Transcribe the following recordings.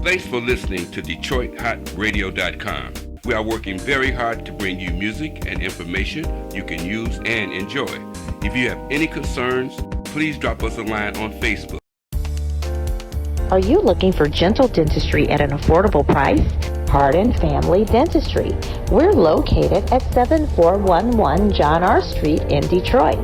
Thanks for listening to DetroitHotRadio.com. We are working very hard to bring you music and information you can use and enjoy. If you have any concerns, please drop us a line on Facebook. Are you looking for gentle dentistry at an affordable price? Heart and Family Dentistry. We're located at 7411 John R. Street in Detroit.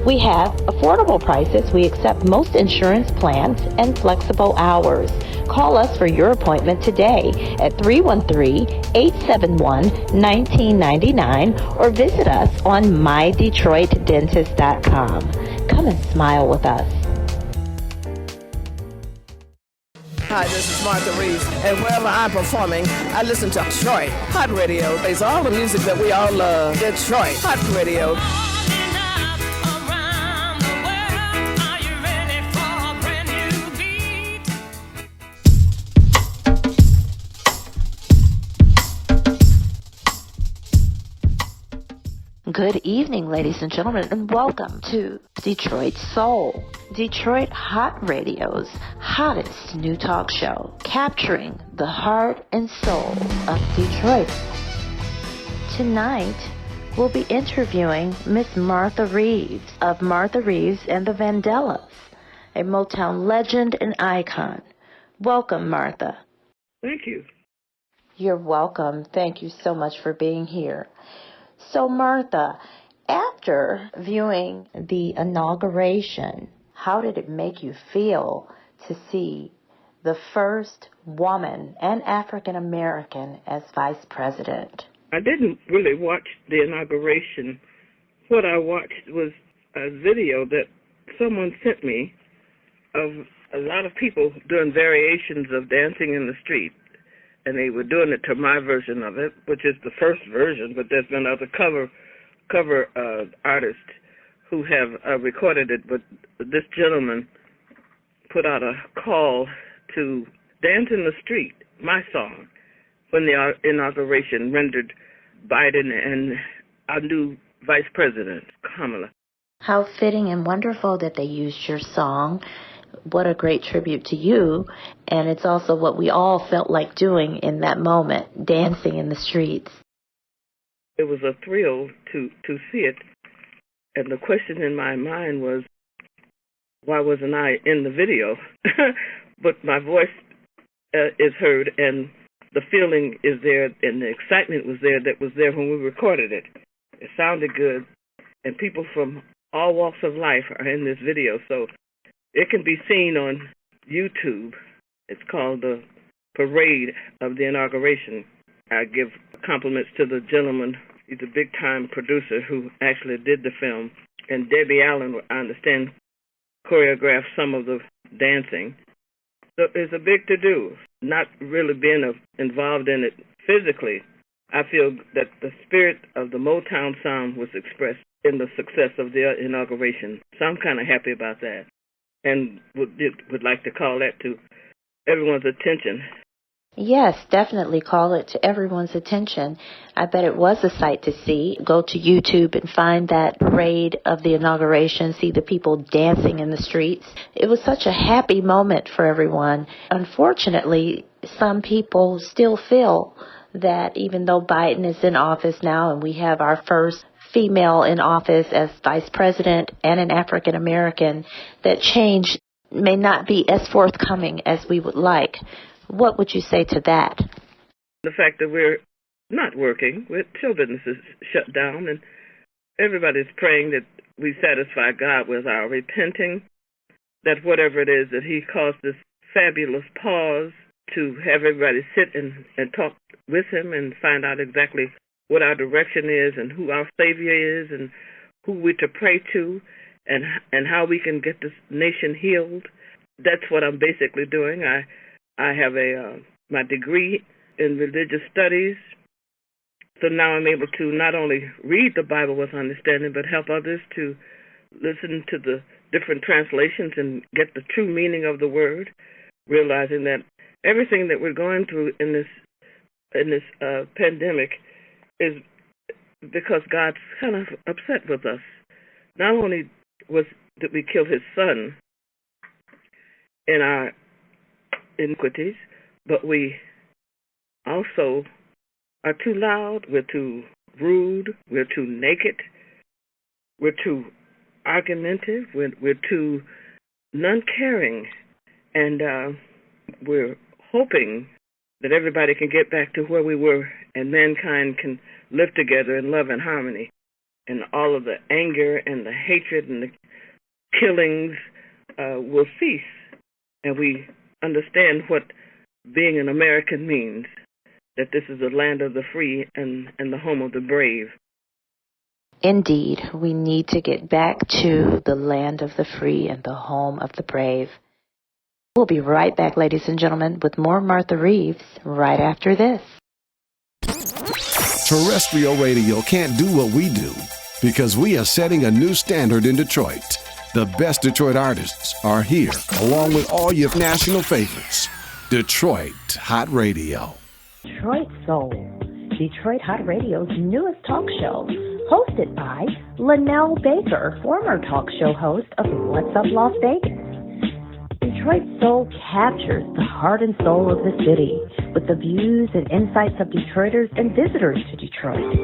We have affordable prices. We accept most insurance plans and flexible hours. Call us for your appointment today at 313-871-1999 or visit us on mydetroitdentist.com. Come and smile with us. Hi, this is Martha Reeves, and wherever I'm performing, I listen to Detroit Hot Radio. Plays all the music that we all love. Detroit Hot Radio. Good evening, ladies and gentlemen, and welcome to Detroit Soul, Detroit Hot Radio's hottest new talk show, capturing the heart and soul of Detroit. Tonight, we'll be interviewing Miss Martha Reeves of Martha Reeves and the Vandellas, a Motown legend and icon. Welcome, Martha. Thank you. You're welcome. Thank you so much for being here. So, Martha, after viewing the inauguration, how did it make you feel to see the first woman and African American as vice president? I didn't really watch the inauguration. What I watched was a video that someone sent me of a lot of people doing variations of Dancing in the Street. And they were doing it to my version of it, which is the first version, but there's been other cover artists who have recorded it. But this gentleman put out a call to Dance in the Street, my song, when the inauguration rendered Biden and our new Vice President, Kamala. How fitting and wonderful that they used your song. What a great tribute to you, and it's also what we all felt like doing in that moment, dancing in the streets. It was a thrill to see it, and the question in my mind was, why wasn't I in the video? But my voice is heard, and the feeling is there, and the excitement was there when we recorded it. It sounded good, and people from all walks of life are in this video, so it can be seen on YouTube. It's called the Parade of the Inauguration. I give compliments to the gentleman. He's a big-time producer who actually did the film. And Debbie Allen, I understand, choreographed some of the dancing. So it's a big to-do. Not really being involved in it physically, I feel that the spirit of the Motown sound was expressed in the success of the inauguration. So I'm kind of happy about that. And would like to call that to everyone's attention. Yes, definitely call it to everyone's attention. I bet it was a sight to see. Go to YouTube and find that parade of the inauguration, see the people dancing in the streets. It was such a happy moment for everyone. Unfortunately, some people still feel that even though Biden is in office now and we have our first female in office as vice president and an African American, that change may not be as forthcoming as we would like. What would you say to that? The fact that we're not working, show business is shut down, and everybody's praying that we satisfy God with our repenting, that whatever it is that he caused this fabulous pause to have everybody sit and talk with him and find out exactly what our direction is and who our Savior is and who we're to pray to and how we can get this nation healed. That's what I'm basically doing. I have my degree in religious studies, so now I'm able to not only read the Bible with understanding, but help others to listen to the different translations and get the true meaning of the word, realizing that everything that we're going through in this pandemic is because God's kind of upset with us. Not only did we kill his son in our iniquities, but we also are too loud, we're too rude, we're too naked, we're too argumentative, we're too non-caring, and we're hoping that everybody can get back to where we were and mankind can live together in love and harmony, and all of the anger and the hatred and the killings will cease, and we understand what being an American means, that this is the land of the free and the home of the brave. Indeed, we need to get back to the land of the free and the home of the brave. We'll be right back, ladies and gentlemen, with more Martha Reeves right after this. Terrestrial radio can't do what we do because we are setting a new standard in Detroit. The best Detroit artists are here, along with all your national favorites. Detroit Hot Radio. Detroit Soul, Detroit Hot Radio's newest talk show, hosted by Lynelle Baker, former talk show host of What's Up Las Vegas. Detroit Soul captures the heart and soul of the city with the views and insights of Detroiters and visitors to Detroit.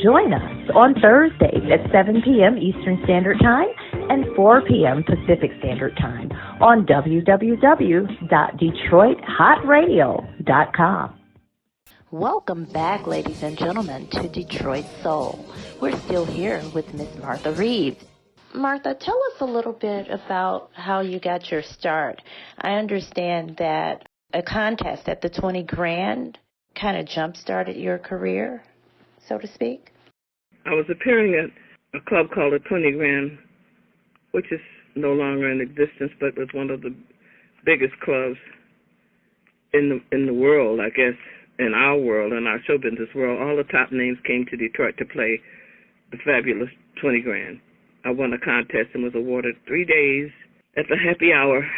Join us on Thursdays at 7 p.m. Eastern Standard Time and 4 p.m. Pacific Standard Time on www.detroithotradio.com. Welcome back, ladies and gentlemen, to Detroit Soul. We're still here with Miss Martha Reeves. Martha, tell us a little bit about how you got your start. I understand that a contest at the 20 grand kind of jump-started your career, so to speak. I was appearing at a club called the 20 Grand, which is no longer in existence, but was one of the biggest clubs in the world, I guess, in our world, in our show business world. All the top names came to Detroit to play the fabulous 20 Grand. I won a contest and was awarded 3 days at the happy hour.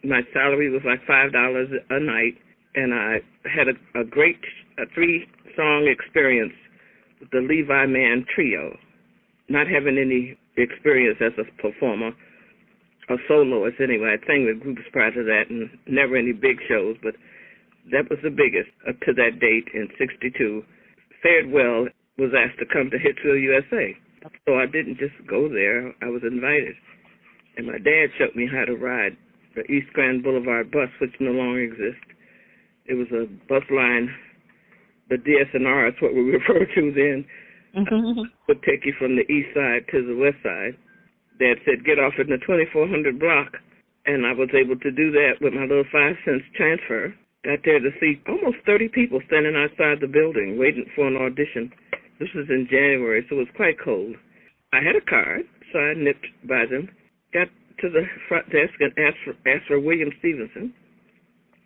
My salary was like $5 a night, and I had a great 3-song experience with the Levi Man Trio. Not having any experience as a performer, a soloist anyway. I sang with groups prior to that and never any big shows, but that was the biggest up to that date in '62. Fared well, was asked to come to Hitsville, USA. So I didn't just go there, I was invited. And my dad showed me how to ride the East Grand Boulevard bus, which no longer exists. It was a bus line, the DSNR is what we referred to then, would take you from the east side to the west side. Dad said, get off in the 2400 block. And I was able to do that with my little 5-cent transfer. Got there to see almost 30 people standing outside the building waiting for an audition. This was in January, so it was quite cold. I had a card, so I nipped by them, got to the front desk and asked for William Stevenson.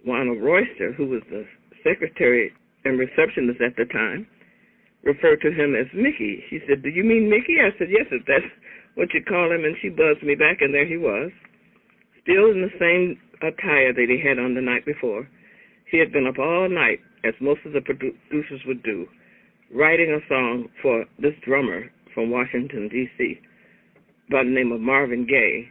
Ronald Royster, who was the secretary and receptionist at the time, referred to him as Mickey. She said, do you mean Mickey? I said, yes, if that's what you call him. And she buzzed me back, and there he was, still in the same attire that he had on the night before. He had been up all night, as most of the producers would do, writing a song for this drummer from Washington, D.C., by the name of Marvin Gaye.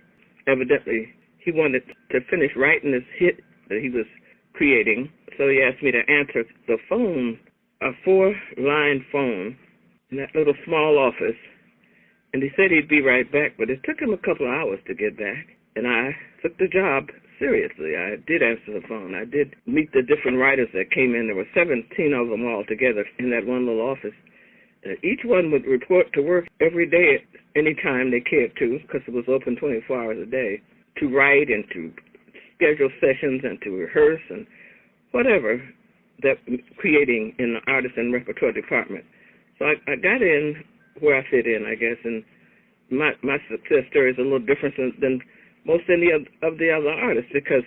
Evidently, he wanted to finish writing this hit that he was creating, so he asked me to answer the phone, a 4-line phone, in that little small office, and he said he'd be right back, but it took him a couple of hours to get back, and I took the job seriously. I did answer the phone. I did meet the different writers that came in. There were 17 of them all together in that one little office. Each one would report to work every day, any time they cared to, because it was open 24 hours a day, to write and to schedule sessions and to rehearse and whatever that creating in the artist and repertoire department. So I got in where I fit in, I guess, and my success story is a little different than most any of the other artists, because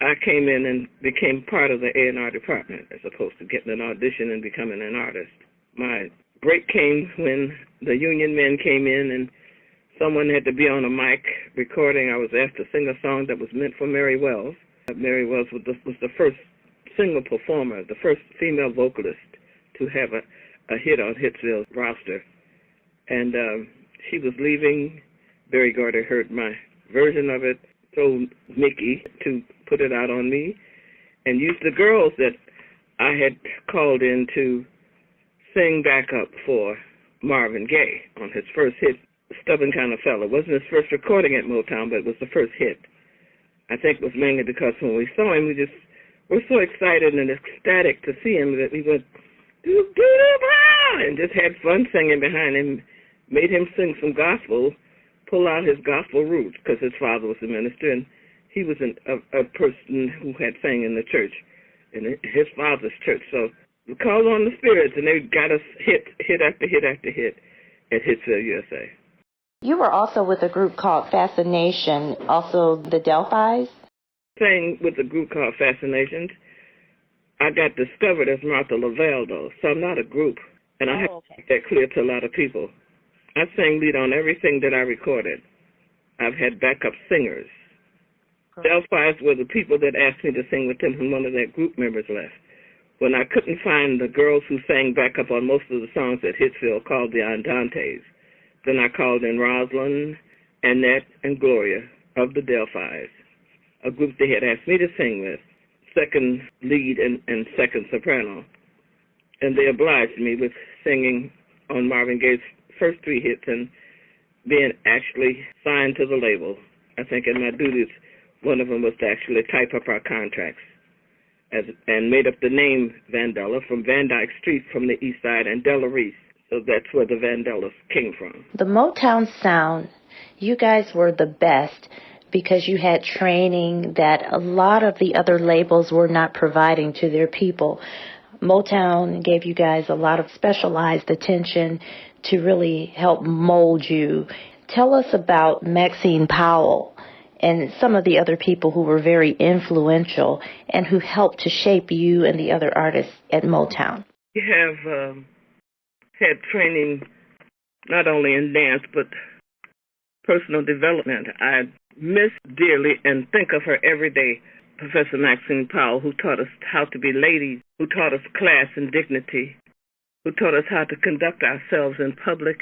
I came in and became part of the A&R department as opposed to getting an audition and becoming an artist. My break came when the union men came in and someone had to be on a mic recording. I was asked to sing a song that was meant for Mary Wells. Mary Wells was the first single performer, the first female vocalist to have a hit on Hitsville's roster. And she was leaving. Barry Gordy heard my version of it, told Mickey to put it out on me, and used the girls that I had called in to sing backup for Marvin Gaye on his first hit, Stubborn Kind of Fella. It wasn't his first recording at Motown, but it was the first hit. I think it was mainly because when we saw him, we just were so excited and ecstatic to see him that we went, doo-doo-doo-blah, and just had fun singing behind him, made him sing some gospel, pull out his gospel roots, because his father was a minister, and he was a person who had sang in the church, in his father's church. So we called on the spirits, and they got us hit after hit after hit at Hitsville, USA. You were also with a group called Fascination, also the Delphis? Sang with a group called Fascinations. I got discovered as Martha Lavelle, though, so I'm not a group, and I have to make that clear to a lot of people. I sang lead on everything that I recorded. I've had backup singers. Delphis were the people that asked me to sing with them when one of their group members left. When I couldn't find the girls who sang backup on most of the songs at Hitsville, called the Andantes, then I called in Rosalind, Annette, and Gloria of the Delphis, a group they had asked me to sing with, second lead and second soprano. And they obliged me with singing on Marvin Gaye's first three hits and being actually signed to the label. I think in my duties, one of them was to actually type up our contracts and made up the name Vandella from Van Dyke Street from the east side and Della Reese. So that's where the Vandellas came from. The Motown sound, you guys were the best because you had training that a lot of the other labels were not providing to their people. Motown gave you guys a lot of specialized attention to really help mold you. Tell us about Maxine Powell and some of the other people who were very influential and who helped to shape you and the other artists at Motown. We have had training not only in dance but personal development. I miss dearly and think of her every day, Professor Maxine Powell, who taught us how to be ladies, who taught us class and dignity, who taught us how to conduct ourselves in public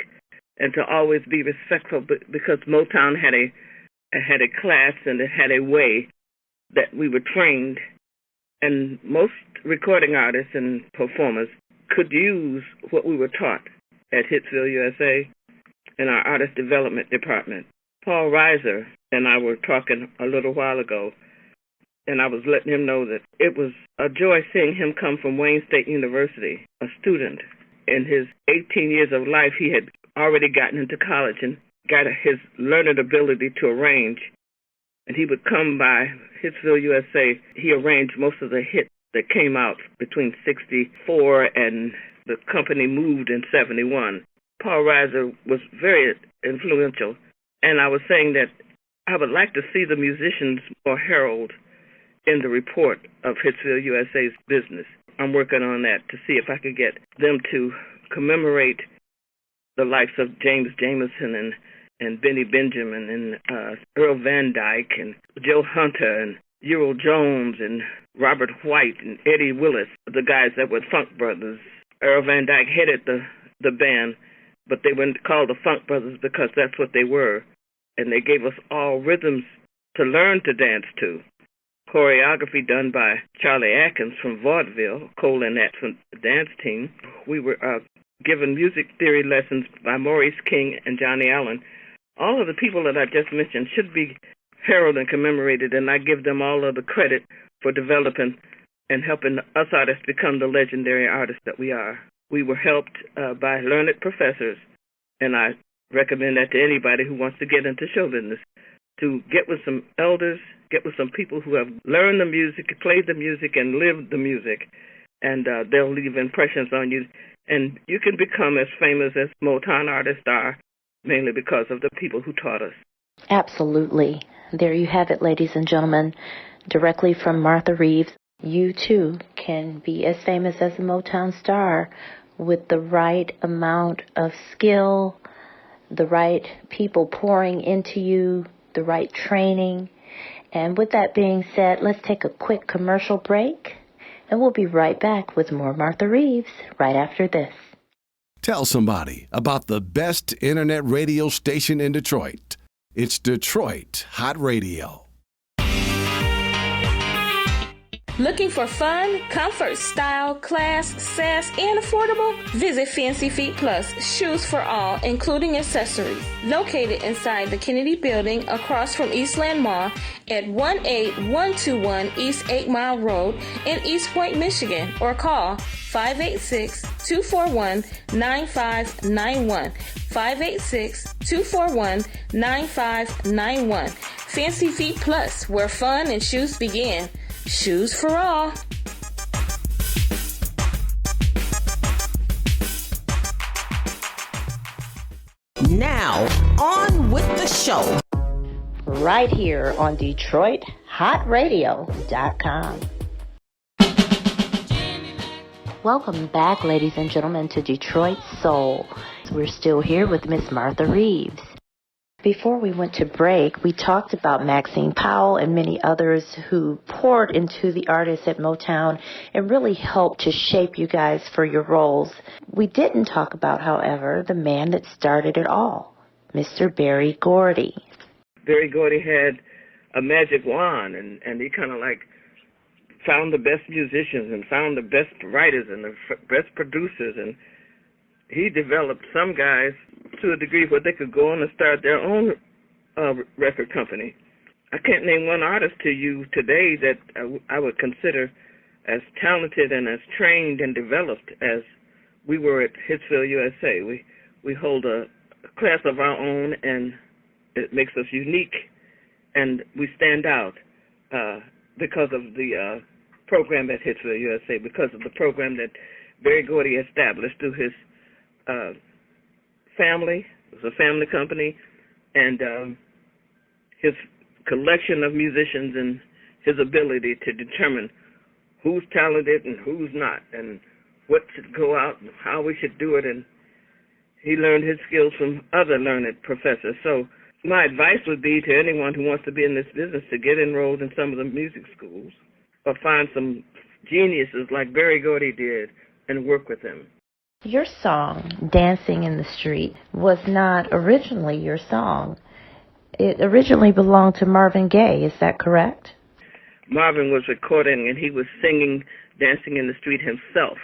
and to always be respectful, because Motown had a class and it had a way that we were trained, and most recording artists and performers could use what we were taught at Hitsville, USA, in our artist development department. Paul Reiser and I were talking a little while ago, and I was letting him know that it was a joy seeing him come from Wayne State University, a student. In his 18 years of life, he had already gotten into college and got his learning ability to arrange. And he would come by Hitsville, USA. He arranged most of the hits that came out between 64 and the company moved in 71. Paul Reiser was very influential. And I was saying that I would like to see the musicians more heralded in the report of Hitsville, USA's business. I'm working on that to see if I could get them to commemorate the likes of James Jamerson and Benny Benjamin and Earl Van Dyke and Joe Hunter and Earl Jones and Robert White and Eddie Willis, the guys that were Funk Brothers. Earl Van Dyke headed the band, but they were called the Funk Brothers because that's what they were. And they gave us all rhythms to learn to dance to. Choreography done by Charlie Atkins from Vaudeville, Cole and Nat from the dance team. We were given music theory lessons by Maurice King and Johnny Allen. All of the people that I just mentioned should be heralded and commemorated, and I give them all of the credit for developing and helping us artists become the legendary artists that we are. We were helped by learned professors, and I recommend that to anybody who wants to get into show business, to get with some elders, get with some people who have learned the music, played the music, and lived the music, and they'll leave impressions on you. And you can become as famous as Motown artists are, mainly because of the people who taught us. Absolutely. There you have it, ladies and gentlemen, directly from Martha Reeves. You, too, can be as famous as a Motown star with the right amount of skill, the right people pouring into you, the right training. And with that being said, let's take a quick commercial break, and we'll be right back with more Martha Reeves right after this. Tell somebody about the best internet radio station in Detroit. It's Detroit Hot Radio. Looking for fun, comfort, style, class, sass, and affordable? Visit Fancy Feet Plus, shoes for all, including accessories. Located inside the Kennedy Building across from Eastland Mall at 18121 East 8 Mile Road in East Point, Michigan, or call 586-241-9591. 586-241-9591. Fancy Feet Plus, where fun and shoes begin. Shoes for all. Now, on with the show. Right here on DetroitHotRadio.com. Welcome back, ladies and gentlemen, to Detroit Soul. We're still here with Miss Martha Reeves. Before we went to break, we talked about Maxine Powell and many others who poured into the artists at Motown and really helped to shape you guys for your roles. We didn't talk about, however, the man that started it all, Mr. Berry Gordy. Berry Gordy had a magic wand, and he kind of like found the best musicians and found the best writers and the best producers, and he developed some guys to a degree where they could go on and start their own record company. I can't name one artist to you today that I would consider as talented and as trained and developed as we were at Hitsville, USA. We hold a class of our own, and it makes us unique, and we stand out because of the program at Hitsville, USA, because of the program that Berry Gordy established through his family. It was a family company, and his collection of musicians and his ability to determine who's talented and who's not, and what should go out and how we should do it. And he learned his skills from other learned professors. So my advice would be to anyone who wants to be in this business to get enrolled in some of the music schools or find some geniuses like Berry Gordy did and work with them. Your song, Dancing in the Street, was not originally your song. It originally belonged to Marvin Gaye, is that correct? Marvin was recording, and he was singing Dancing in the Street himself.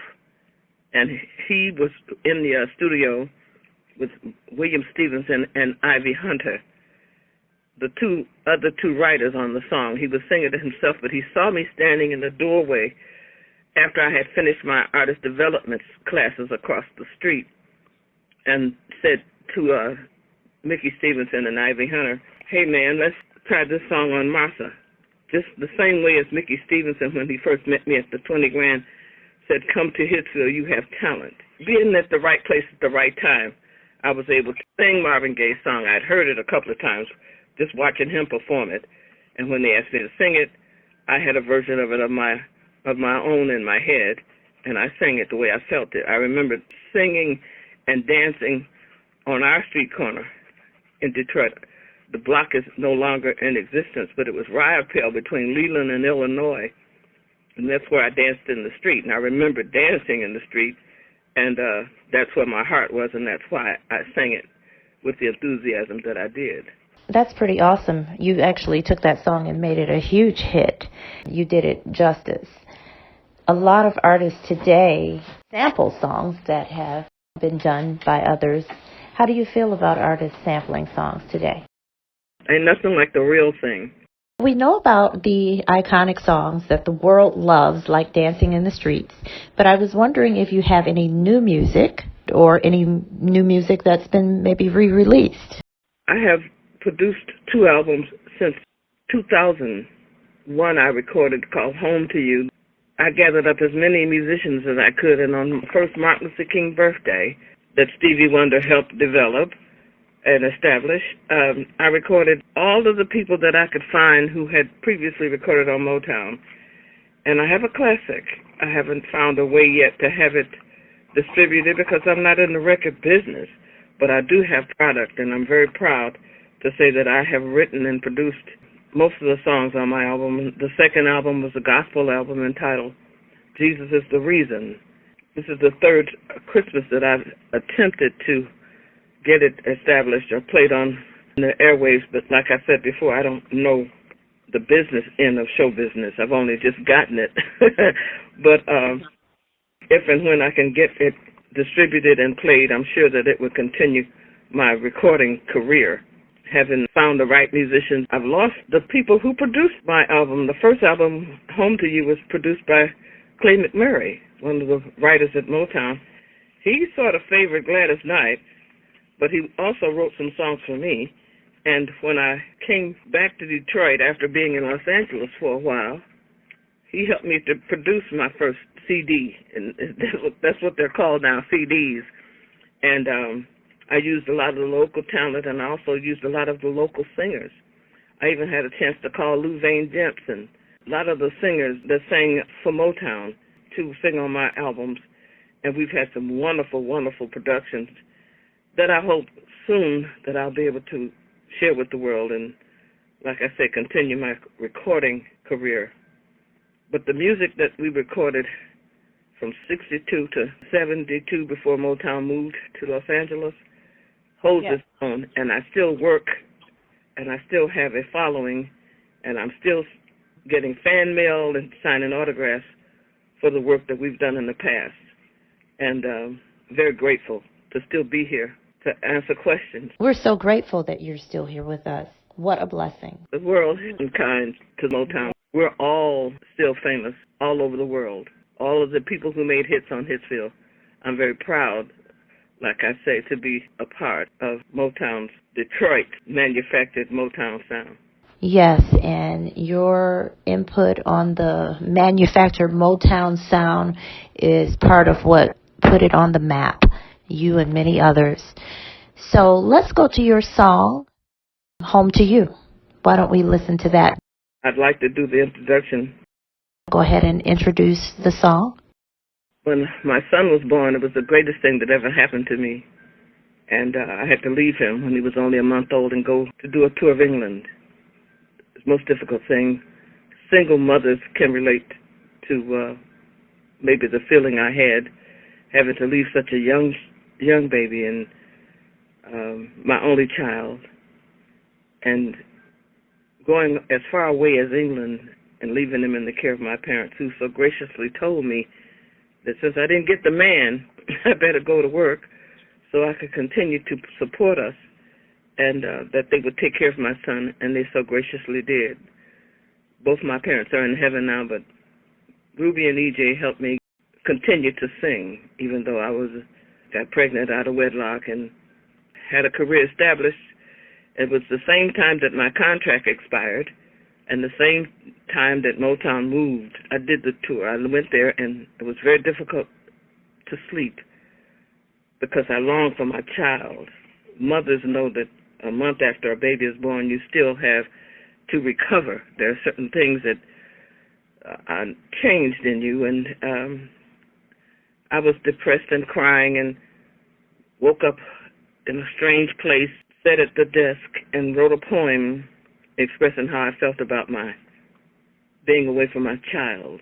And he was in the studio with William Stevenson and Ivy Hunter, the other two writers on the song. He was singing it himself, but he saw me standing in the doorway after I had finished my artist development classes across the street, and said to Mickey Stevenson and Ivy Hunter, "Hey man, let's try this song on Martha." Just the same way as Mickey Stevenson, when he first met me at the 20 Grand, said, "Come to Hitsville, you have talent." Being at the right place at the right time, I was able to sing Marvin Gaye's song. I'd heard it a couple of times just watching him perform it, and when they asked me to sing it, I had a version of it of my own in my head, and I sang it the way I felt it. I remember singing and dancing on our street corner in Detroit. The block is no longer in existence, but it was Riopelle between Leland and Illinois, and that's where I danced in the street. And I remember dancing in the street, and that's where my heart was, and that's why I sang it with the enthusiasm that I did. That's pretty awesome. You actually took that song and made it a huge hit. You did it justice. A lot of artists today sample songs that have been done by others. How do you feel about artists sampling songs today? Ain't nothing like the real thing. We know about the iconic songs that the world loves, like Dancing in the Streets, but I was wondering if you have any new music or any new music that's been maybe re-released. I have produced 2 albums since 2001. I recorded called Home to You. I gathered up as many musicians as I could, and on the first Martin Luther King birthday that Stevie Wonder helped develop and establish, I recorded all of the people that I could find who had previously recorded on Motown. And I have a classic. I haven't found a way yet to have it distributed because I'm not in the record business, but I do have product, and I'm very proud to say that I have written and produced most of the songs on my album. The second album was a gospel album entitled Jesus is the Reason. This is the third Christmas that I've attempted to get it established or played on the airwaves, but like I said before, I don't know the business end of show business. I've only just gotten it. But if and when I can get it distributed and played, I'm sure that it will continue my recording career. Having found the right musicians, I've lost the people who produced my album. The first album, Home to You, was produced by Clay McMurray, one of the writers at Motown. He sort of favored Gladys Knight, but he also wrote some songs for me. And when I came back to Detroit after being in Los Angeles for a while, he helped me to produce my first CD, and that's what they're called now, CDs. And I used a lot of the local talent, and I also used a lot of the local singers. I even had a chance to call Lou Vane Jensen, a lot of the singers that sang for Motown, to sing on my albums. And we've had some wonderful, wonderful productions that I hope soon that I'll be able to share with the world and, like I said, continue my recording career. But the music that we recorded from 62 to 72 before Motown moved to Los Angeles holds its own, and I still work, and I still have a following, and I'm still getting fan mail and signing autographs for the work that we've done in the past. And very grateful to still be here to answer questions. We're so grateful that you're still here with us. What a blessing. The world is kind to Motown. We're all still famous all over the world. All of the people who made hits on Hitsville, I'm very proud, like I say, to be a part of Motown's Detroit manufactured Motown sound. Yes, and your input on the manufactured Motown sound is part of what put it on the map, you and many others. So let's go to your song, Home to You. Why don't we listen to that? I'd like to do the introduction. Go ahead and introduce the song. When my son was born, it was the greatest thing that ever happened to me. And I had to leave him when he was only a month old and go to do a tour of England. It's the most difficult thing. Single mothers can relate to maybe the feeling I had having to leave such a young baby and my only child, and going as far away as England and leaving him in the care of my parents, who so graciously told me that since I didn't get the man, I better go to work so I could continue to support us, and that they would take care of my son, and they so graciously did. Both my parents are in heaven now, but Ruby and EJ helped me continue to sing, even though I got pregnant out of wedlock and had a career established. It was the same time that my contract expired and the same time that Motown moved. I did the tour. I went there, and it was very difficult to sleep because I longed for my child. Mothers know that a month after a baby is born, you still have to recover. There are certain things that are changed in you, and I was depressed and crying and woke up in a strange place, sat at the desk, and wrote a poem expressing how I felt about my being away from my child.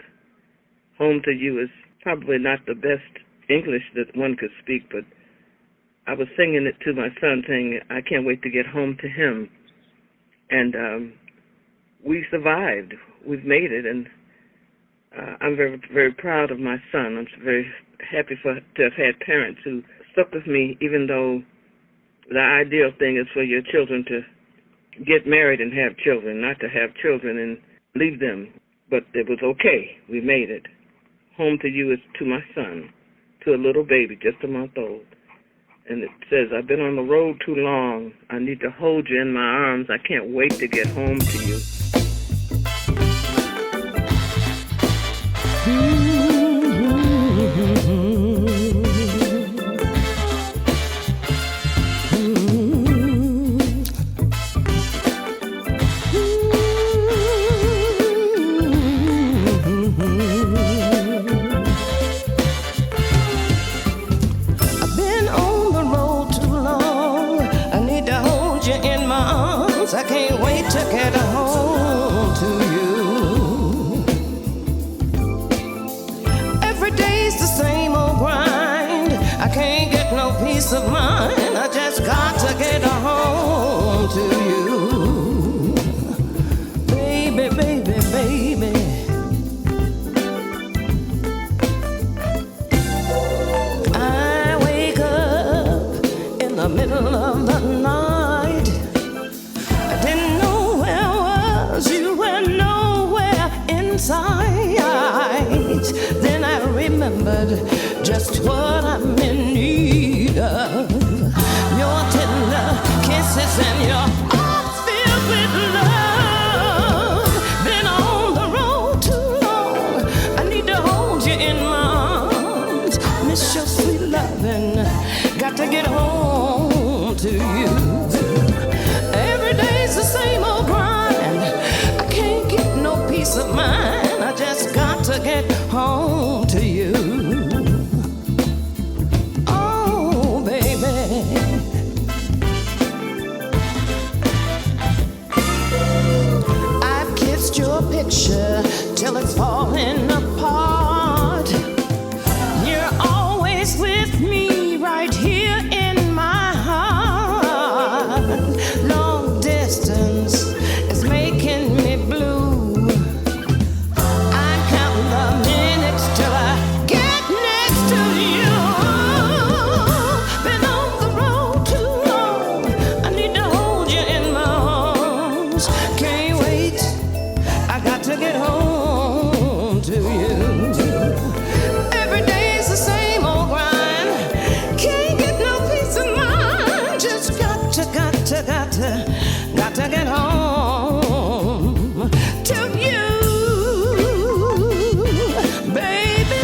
Home to You is probably not the best English that one could speak, but I was singing it to my son, saying, I can't wait to get home to him. And we survived. We've made it, and I'm very, very proud of my son. I'm very happy to have had parents who stuck with me, even though the ideal thing is for your children to get married and have children, not to have children and leave them. But it was okay. We made it. Home to You is to my son, to a little baby, just a month old. And it says, I've been on the road too long. I need to hold you in my arms. I can't wait to get home to you. I can't wait to get home to you. Every day's the same old grind. I can't get no peace of mind. I just got to get home to you. Baby, inside. Then I remembered just what I'm in need of. Your tender kisses and your arms filled with love. Been on the road too long. I need to hold you in my arms. Miss your sweet loving. Got to get home to you. Every day's the same old grind. I can't get no peace of mind. I just got to get home to you. Oh, baby. I've kissed your picture till it's falling apart. You're always with me right here in my heart. Long distance is making me blue. I count the minutes till I get next to you. Been on the road too long. I need to hold you in my arms. Can't wait. I got to get home to you. Every day's the same old grind. Can't get no peace of mind. Just got to get home to you, baby.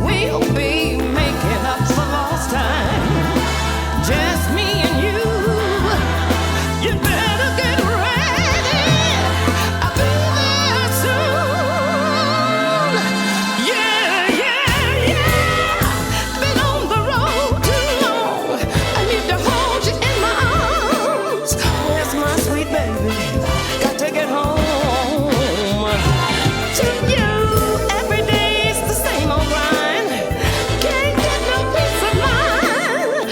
We'll be making up for lost time. Just me and you. You better get ready. I'll be there soon. Yeah, yeah, yeah. Been on the road too long. I need to hold you in my arms. Where's my sweet baby? Got to get home to you. Every day's the same old grind. Can't get no peace of mind.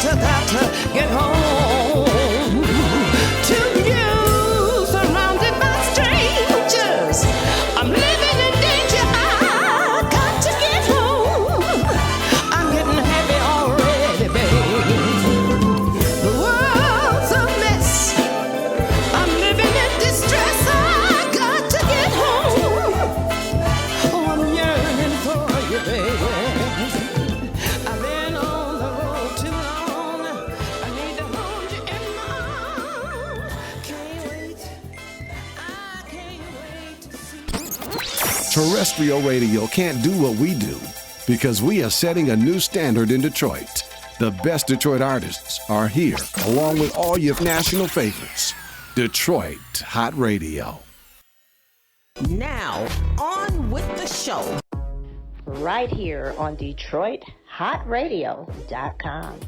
Got to get home to you. Surrounded by strangers, I'm living in danger. I got to get home. I'm getting heavy already, baby. The world's a mess. I'm living in distress. I got to get home. Oh, I'm yearning for you, baby. I've been on the road too long. I need to hold you in my arms. Can't wait. I can't wait to see you. Terrestrial radio can't do what we do because we are setting a new standard in Detroit. The best Detroit artists are here, along with all your national favorites. Detroit Hot Radio. Now, on with the show. Right here on DetroitHotRadio.com.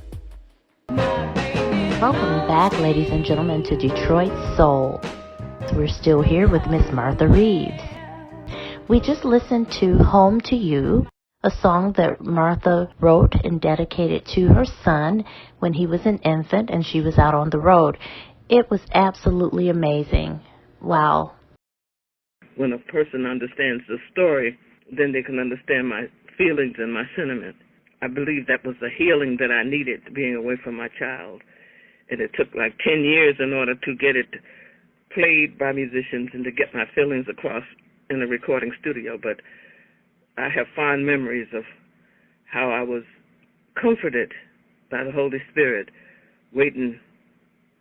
Welcome back, ladies and gentlemen, to Detroit Soul. We're still here with Miss Martha Reeves. We just listened to Home to You, a song that Martha wrote and dedicated to her son when he was an infant and she was out on the road. It was absolutely amazing. Wow. When a person understands the story, then they can understand my feelings and my sentiment. I believe that was the healing that I needed, being away from my child. And it took like 10 years in order to get it played by musicians and to get my feelings across in a recording studio. But I have fond memories of how I was comforted by the Holy Spirit, waiting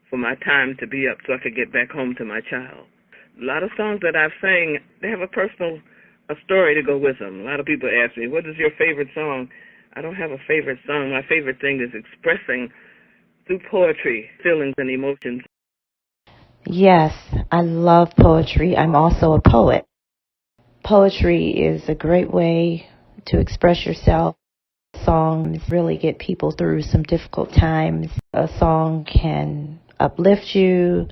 for my time to be up so I could get back home to my child. A lot of songs that I've sang, they have a story to go with them. A lot of people ask me, what is your favorite song? I don't have a favorite song. My favorite thing is expressing through poetry feelings and emotions. Yes, I love poetry. I'm also a poet. Poetry is a great way to express yourself. Songs really get people through some difficult times. A song can uplift you,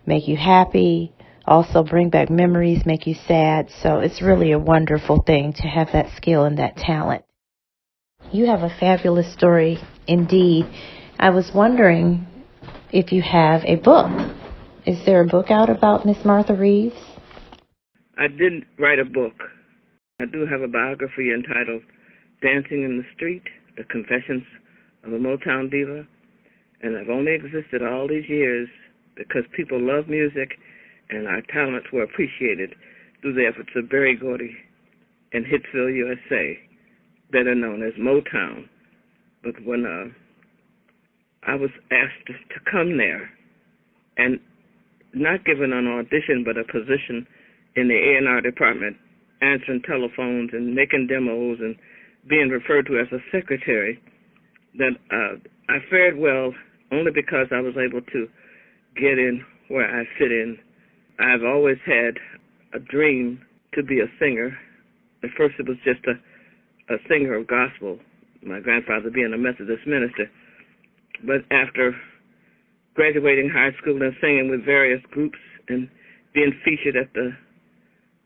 make you happy, also bring back memories, make you sad. So it's really a wonderful thing to have that skill and that talent. You have a fabulous story indeed. I was wondering if you have a book. Is there a book out about Miss Martha Reeves? I didn't write a book. I do have a biography entitled Dancing in the Street, The Confessions of a Motown Diva, and I've only existed all these years because people love music and our talents were appreciated through the efforts of Berry Gordy and Hitsville, USA, better known as Motown. But when I was asked to come there and not given an audition but a position in the A&R department, answering telephones and making demos and being referred to as a secretary, that I fared well only because I was able to get in where I fit in. I've always had a dream to be a singer. At first it was just a singer of gospel, my grandfather being a Methodist minister. But after graduating high school and singing with various groups and being featured at the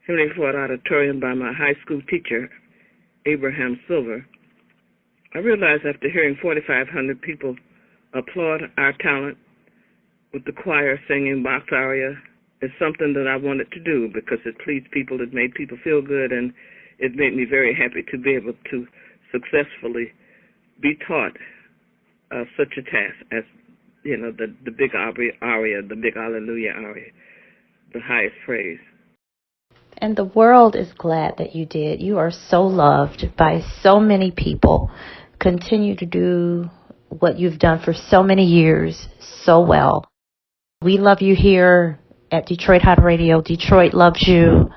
Henry Ford Auditorium by my high school teacher, Abraham Silver, I realized after hearing 4,500 people applaud our talent with the choir singing box aria, it's something that I wanted to do because it pleased people, it made people feel good, and it made me very happy to be able to successfully be taught such a task as, you know, the big aria, the big hallelujah aria, the highest praise. And the world is glad that you did. You are so loved by so many people. Continue to do what you've done for so many years so well. We love you here at Detroit Hot Radio. Detroit loves you.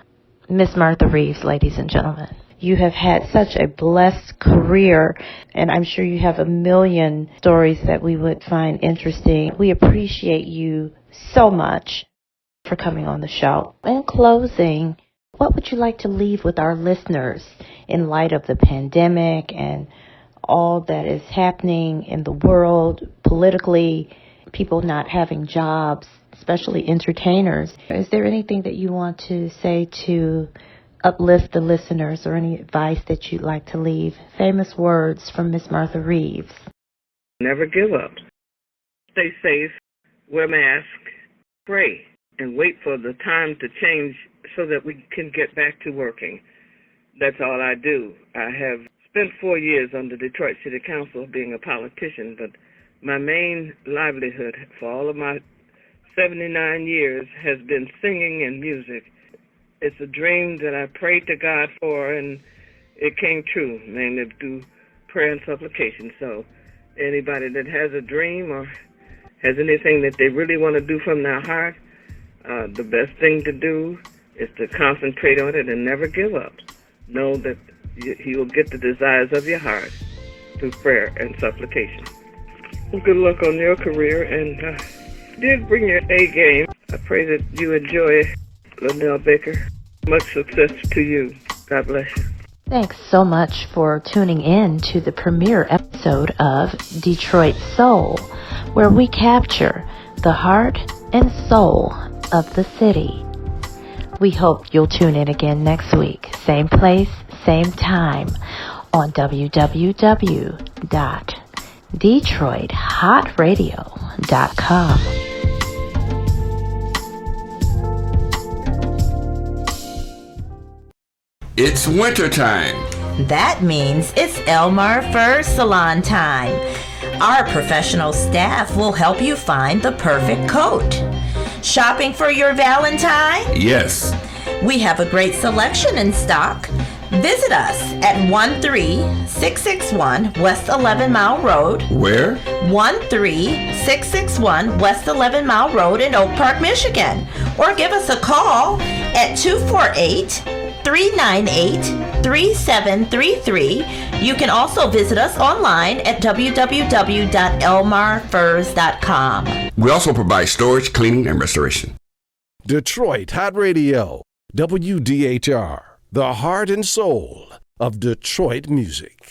Miss Martha Reeves, ladies and gentlemen. You have had such a blessed career, and I'm sure you have a million stories that we would find interesting. We appreciate you so much for coming on the show. In closing, what would you like to leave with our listeners in light of the pandemic and all that is happening in the world politically, people not having jobs, especially entertainers? Is there anything that you want to say to uplift the listeners or any advice that you'd like to leave? Famous words from Miss Martha Reeves. Never give up. Stay safe, wear masks, pray, and wait for the time to change so that we can get back to working. That's all I do. I have spent 4 years on the Detroit City Council being a politician, but my main livelihood for all of my 79 years has been singing and music. It's a dream that I prayed to God for, and it came true, mainly through prayer and supplication. So anybody that has a dream or has anything that they really want to do from their heart, the best thing to do is to concentrate on it and never give up. Know that He will get the desires of your heart through prayer and supplication. Well, good luck on your career, and did bring your A game. I pray that you enjoy Lynelle Baker. Much success to you. God bless you. Thanks so much for tuning in to the premiere episode of Detroit Soul, where we capture the heart and soul of the city. We hope you'll tune in again next week, same place, same time, on www.DetroitHotRadio.com. It's wintertime. That means it's Elmer Fur Salon time. Our professional staff will help you find the perfect coat. Shopping for your Valentine? Yes. We have a great selection in stock. Visit us at 13661 West 11 Mile Road. Where? 13661 West 11 Mile Road in Oak Park, Michigan. Or give us a call at 248-3 398-3733. You can also visit us online at www.elmarfurs.com. We also provide storage, cleaning, and restoration. Detroit Hot Radio, WDHR, the heart and soul of Detroit music.